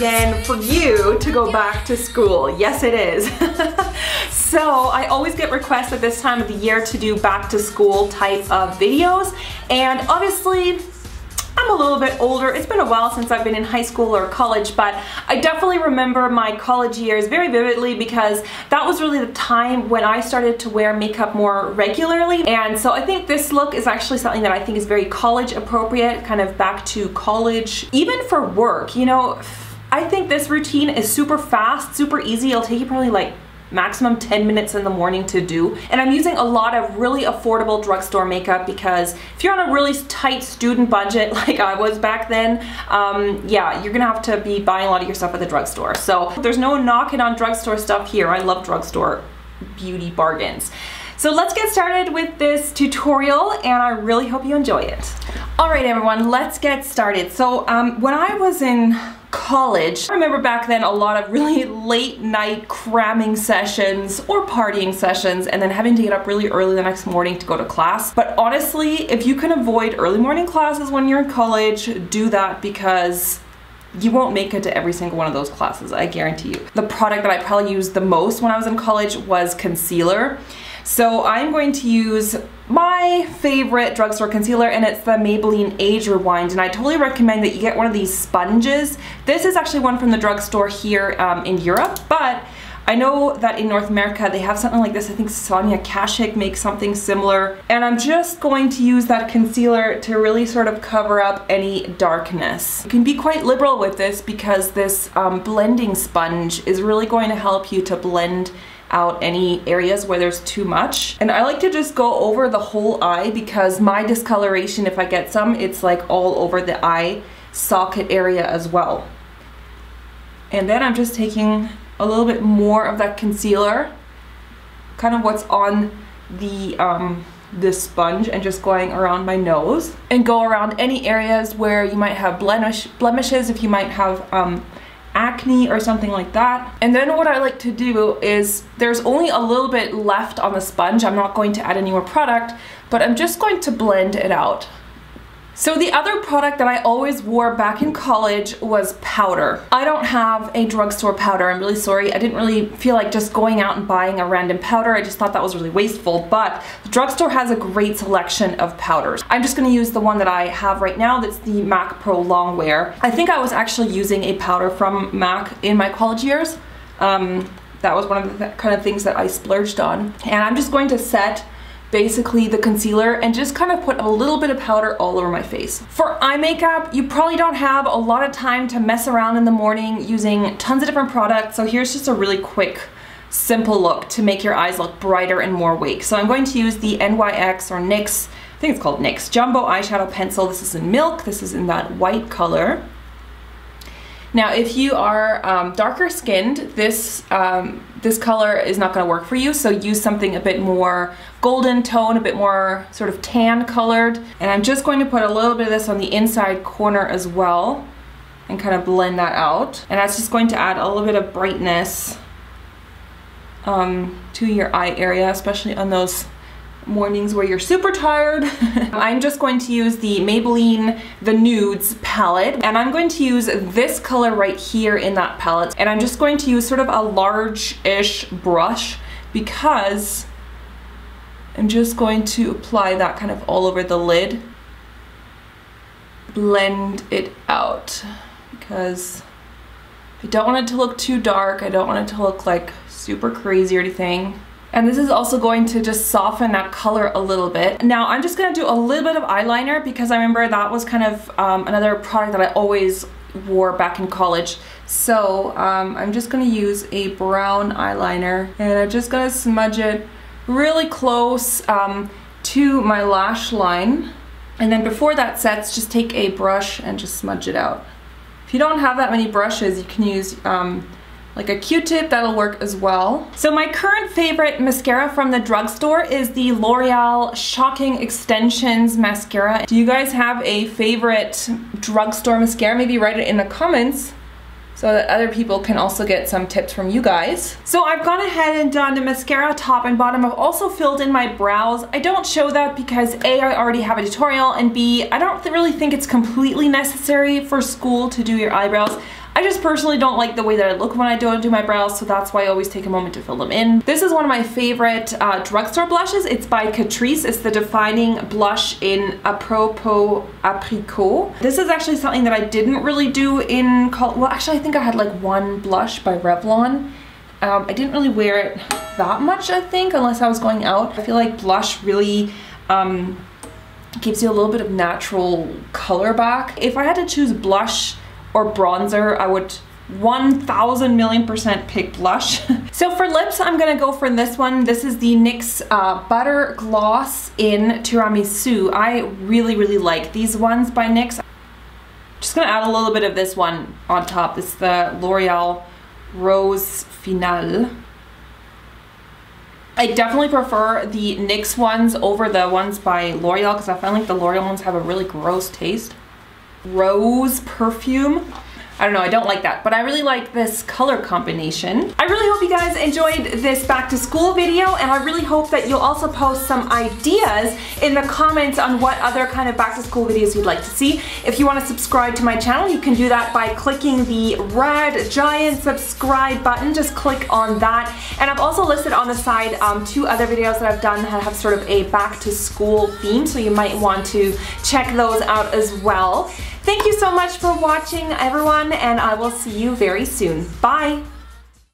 than for you to go back to school. Yes, it is. So I always get requests at this time of the year to do back to school type of videos, and obviously I'm a little bit older. It's been a while since I've been in high school or college, but I definitely remember my college years very vividly because that was really the time when I started to wear makeup more regularly. And so I think this look is actually something that I think is very college appropriate, kind of back to college, even for work. You know, I think this routine is super fast, super easy. It'll take you probably like maximum 10 minutes in the morning to do. And I'm using a lot of really affordable drugstore makeup because if you're on a really tight student budget like I was back then, yeah, you're gonna have to be buying a lot of your stuff at the drugstore. So there's no knocking on drugstore stuff here. I love drugstore beauty bargains. So let's get started with this tutorial, and I really hope you enjoy it. All right, everyone, let's get started. So when I was in college, I remember back then a lot of really late night cramming sessions or partying sessions, and then having to get up really early the next morning to go to class. But honestly, if you can avoid early morning classes when you're in college, do that, because you won't make it to every single one of those classes, I guarantee you. The product that I probably used the most when I was in college was concealer. So I'm going to use my favorite drugstore concealer, and it's the Maybelline Age Rewind, and I totally recommend that you get one of these sponges. This is actually one from the drugstore here in Europe, but I know that in North America they have something like this. I think Sonia Kashuk makes something similar, and I'm just going to use that concealer to really sort of cover up any darkness. You can be quite liberal with this because this blending sponge is really going to help you to blend out any areas where there's too much. And I like to just go over the whole eye because my discoloration, if I get some, it's like all over the eye socket area as well. And then I'm just taking a little bit more of that concealer, kind of what's on the this sponge, and just going around my nose and go around any areas where you might have blemishes, if you might have acne or something like that. And then what I like to do is, there's only a little bit left on the sponge. I'm not going to add any more product, but I'm just going to blend it out. So the other product that I always wore back in college was powder. I don't have a drugstore powder, I'm really sorry. I didn't really feel like just going out and buying a random powder. I just thought that was really wasteful, but the drugstore has a great selection of powders. I'm just gonna use the one that I have right now, that's the MAC Pro Longwear. I think I was actually using a powder from MAC in my college years. That was one of the kind of things that I splurged on. And I'm just going to set basically the concealer and just kind of put a little bit of powder all over my face. For eye makeup, you probably don't have a lot of time to mess around in the morning using tons of different products, so here's just a really quick, simple look to make your eyes look brighter and more awake. So I'm going to use the NYX or NYX, I think it's called NYX, Jumbo Eyeshadow Pencil. This is in Milk, this is in that white color. Now, if you are darker skinned, this color is not going to work for you, so use something a bit more golden tone, a bit more sort of tan colored. And I'm just going to put a little bit of this on the inside corner as well and kind of blend that out. And that's just going to add a little bit of brightness to your eye area, especially on those mornings where you're super tired. I'm just going to use the Maybelline The Nudes palette, and I'm going to use this color right here in that palette, and I'm just going to use sort of a large-ish brush because I'm just going to apply that kind of all over the lid. Blend it out because I don't want it to look too dark. I don't want it to look like super crazy or anything. And this is also going to just soften that color a little bit. Now I'm just gonna do a little bit of eyeliner because I remember that was kind of another product that I always wore back in college. So I'm just gonna use a brown eyeliner, and I'm just gonna smudge it really close to my lash line. And then before that sets, just take a brush and just smudge it out. If you don't have that many brushes, you can use like a Q-tip, that'll work as well. So my current favorite mascara from the drugstore is the L'Oreal Shocking Extensions mascara. Do you guys have a favorite drugstore mascara? Maybe write it in the comments so that other people can also get some tips from you guys. So I've gone ahead and done the mascara top and bottom. I've also filled in my brows. I don't show that because A, I already have a tutorial, and B, I don't really think it's completely necessary for school to do your eyebrows. I just personally don't like the way that I look when I don't do my brows, so that's why I always take a moment to fill them in. This is one of my favorite drugstore blushes. It's by Catrice. It's the Defining Blush in Apropos Apricot. This is actually something that I didn't really do in college. Well, actually I think I had like one blush by Revlon. I didn't really wear it that much, I think, unless I was going out. I feel like blush really gives you a little bit of natural color back. If I had to choose blush or bronzer, I would 1000,000,000,000% pick blush. So for lips, I'm gonna go for this one. This is the NYX Butter Gloss in Tiramisu. I really like these ones by NYX. Just gonna add a little bit of this one on top. It's the L'Oreal Rose Finale. I definitely prefer the NYX ones over the ones by L'Oreal because I find like the L'Oreal ones have a really gross taste. Rose perfume. I don't know, I don't like that, but I really like this color combination. I really hope you guys enjoyed this back to school video, and I really hope that you'll also post some ideas in the comments on what other kind of back to school videos you'd like to see. If you want to subscribe to my channel, you can do that by clicking the red giant subscribe button. Just click on that. And I've also listed on the side 2 other videos that I've done that have sort of a back to school theme, so you might want to check those out as well. Thank you so much for watching, everyone, and I will see you very soon. Bye!